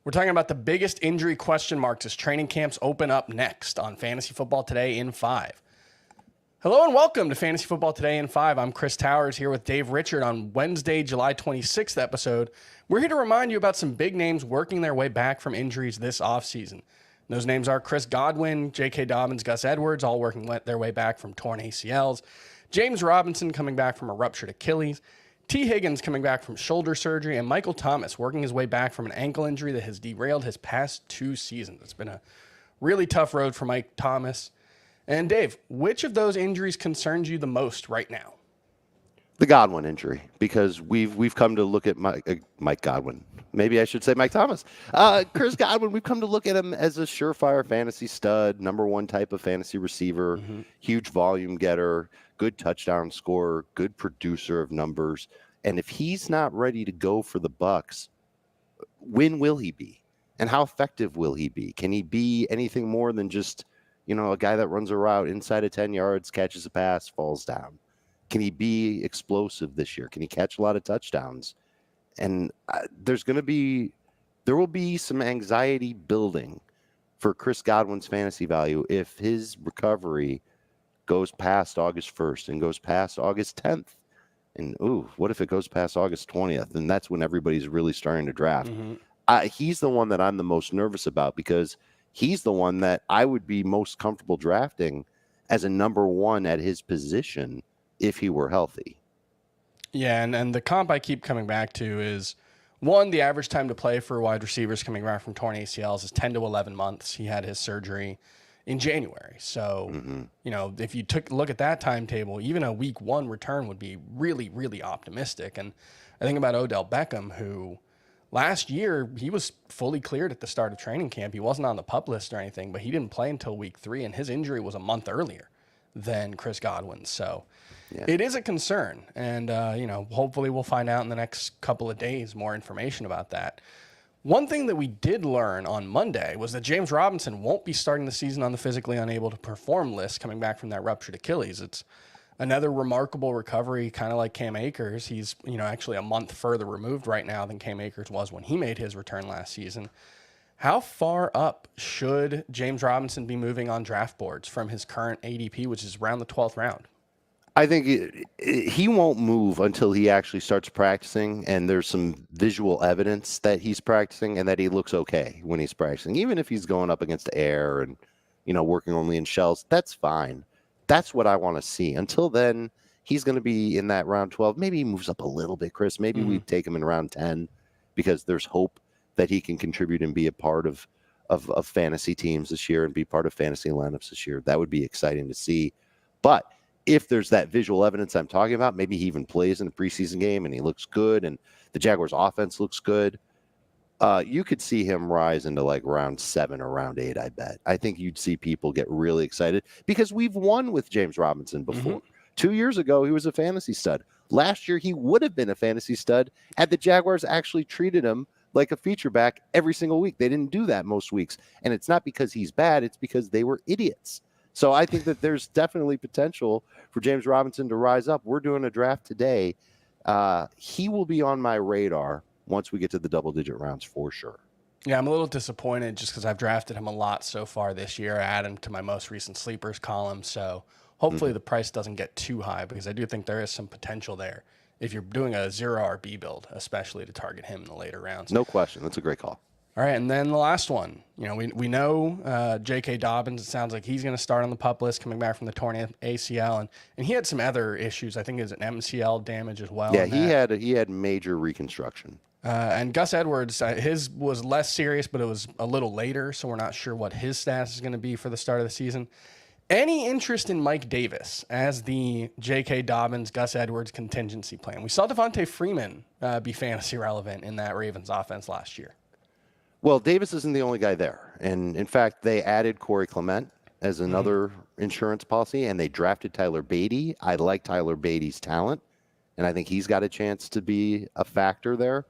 We're talking about the biggest injury question marks as training camps open up next on Fantasy Football Today in 5. Hello and welcome to Fantasy Football Today in 5. I'm Chris Towers here with Dave Richard on Wednesday, July 26th episode. We're here to remind you about some big names working their way back from injuries this offseason. Those names are Chris Godwin, J.K. Dobbins, Gus Edwards, all working their way back from torn ACLs. James Robinson coming back from a ruptured Achilles. T. Higgins coming back from shoulder surgery, and Michael Thomas working his way back from an ankle injury that has derailed his past 2 seasons. It's been a really tough road for Mike Thomas. And Dave, which of those injuries concerns you the most right now? The Godwin injury, because we've come to look at Mike Godwin. Maybe I should say Mike Thomas. Chris Godwin, we've come to look at him as a surefire fantasy stud, number one type of fantasy receiver, huge volume getter, good touchdown scorer, good producer of numbers. And if he's not ready to go for the Bucs, when will he be? And how effective will he be? Can he be anything more than just, a guy that runs a route inside of 10 yards, catches a pass, falls down? Can he be explosive this year? Can he catch a lot of touchdowns? And there will be some anxiety building for Chris Godwin's fantasy value if his recovery goes past August 1st and goes past August 10th. And, what if it goes past August 20th? And that's when everybody's really starting to draft. He's the one that I'm the most nervous about because he's the one that I would be most comfortable drafting as a number one at his position if he were healthy. Yeah, and the comp I keep coming back to is, one, the average time to play for wide receivers coming back from torn ACLs is 10 to 11 months. He had his surgery in January. So, if you took a look at that timetable, even a week 1 return would be really, really optimistic. And I think about Odell Beckham, who last year, he was fully cleared at the start of training camp. He wasn't on the PUP list or anything, but he didn't play until week 3, and his injury was a month earlier than Chris Godwin. So It is a concern. And, hopefully we'll find out in the next couple of days more information about that. One thing that we did learn on Monday was that James Robinson won't be starting the season on the physically unable to perform list coming back from that ruptured Achilles. It's another remarkable recovery, kind of like Cam Akers. He's, actually a month further removed right now than Cam Akers was when he made his return last season. How far up should James Robinson be moving on draft boards from his current ADP, which is around the 12th round? I think he won't move until he actually starts practicing and there's some visual evidence that he's practicing and that he looks okay when he's practicing. Even if he's going up against air and, working only in shells, that's fine. That's what I want to see. Until then, he's going to be in that round 12. Maybe he moves up a little bit, Chris. Maybe we take him in round 10 because there's hope that he can contribute and be a part of fantasy teams this year and be part of fantasy lineups this year. That would be exciting to see. But if there's that visual evidence I'm talking about, maybe he even plays in a preseason game and he looks good and the Jaguars offense looks good, you could see him rise into like round 7 or round 8, I bet. I think you'd see people get really excited because we've won with James Robinson before. 2 years ago, he was a fantasy stud. Last year, he would have been a fantasy stud had the Jaguars actually treated him like a feature back every single week. They didn't do that most weeks. And it's not because he's bad. It's because they were idiots. So I think that there's definitely potential for James Robinson to rise up. We're doing a draft today. He will be on my radar once we get to the double-digit rounds for sure. Yeah, I'm a little disappointed just because I've drafted him a lot so far this year. I added him to my most recent sleepers column. So hopefully the price doesn't get too high because I do think there is some potential there if you're doing a 0 RB build, especially to target him in the later rounds. No question. That's a great call. All right, and then the last one. We know J.K. Dobbins, it sounds like he's going to start on the PUP list coming back from the torn ACL, and he had some other issues. I think it was an MCL damage as well. Yeah, he had major reconstruction. And Gus Edwards, his was less serious, but it was a little later, so we're not sure what his status is going to be for the start of the season. Any interest in Mike Davis as the J.K. Dobbins, Gus Edwards contingency plan? We saw Devontae Freeman be fantasy relevant in that Ravens offense last year. Well, Davis isn't the only guy there. And in fact, they added Corey Clement as another insurance policy, and they drafted Tyler Beatty. I like Tyler Beatty's talent, and I think he's got a chance to be a factor there.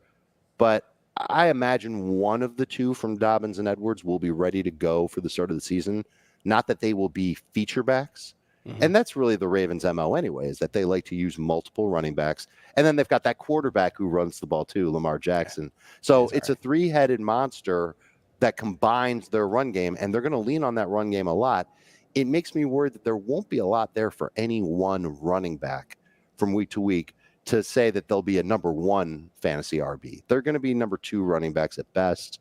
But I imagine one of the two from Dobbins and Edwards will be ready to go for the start of the season. Not that they will be feature backs, And that's really the Ravens' MO anyway, is that they like to use multiple running backs. And then they've got that quarterback who runs the ball too, Lamar Jackson. So it's a three-headed monster that combines their run game, and they're going to lean on that run game a lot. It makes me worried that there won't be a lot there for any one running back from week to week to say that they'll be a number one fantasy RB. They're going to be number two running backs at best.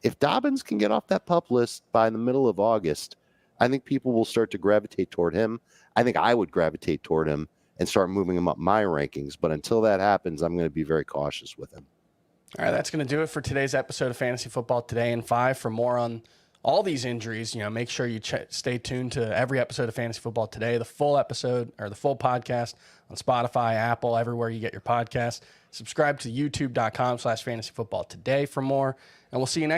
If Dobbins can get off that PUP list by the middle of August, I think people will start to gravitate toward him. I think I would gravitate toward him and start moving him up my rankings. But until that happens, I'm going to be very cautious with him. All right, that's going to do it for today's episode of Fantasy Football Today in 5. For more on all these injuries, make sure you stay tuned to every episode of Fantasy Football Today, the full episode or the full podcast on Spotify, Apple, everywhere you get your podcast. Subscribe to youtube.com/fantasyfootballtoday for more, and we'll see you next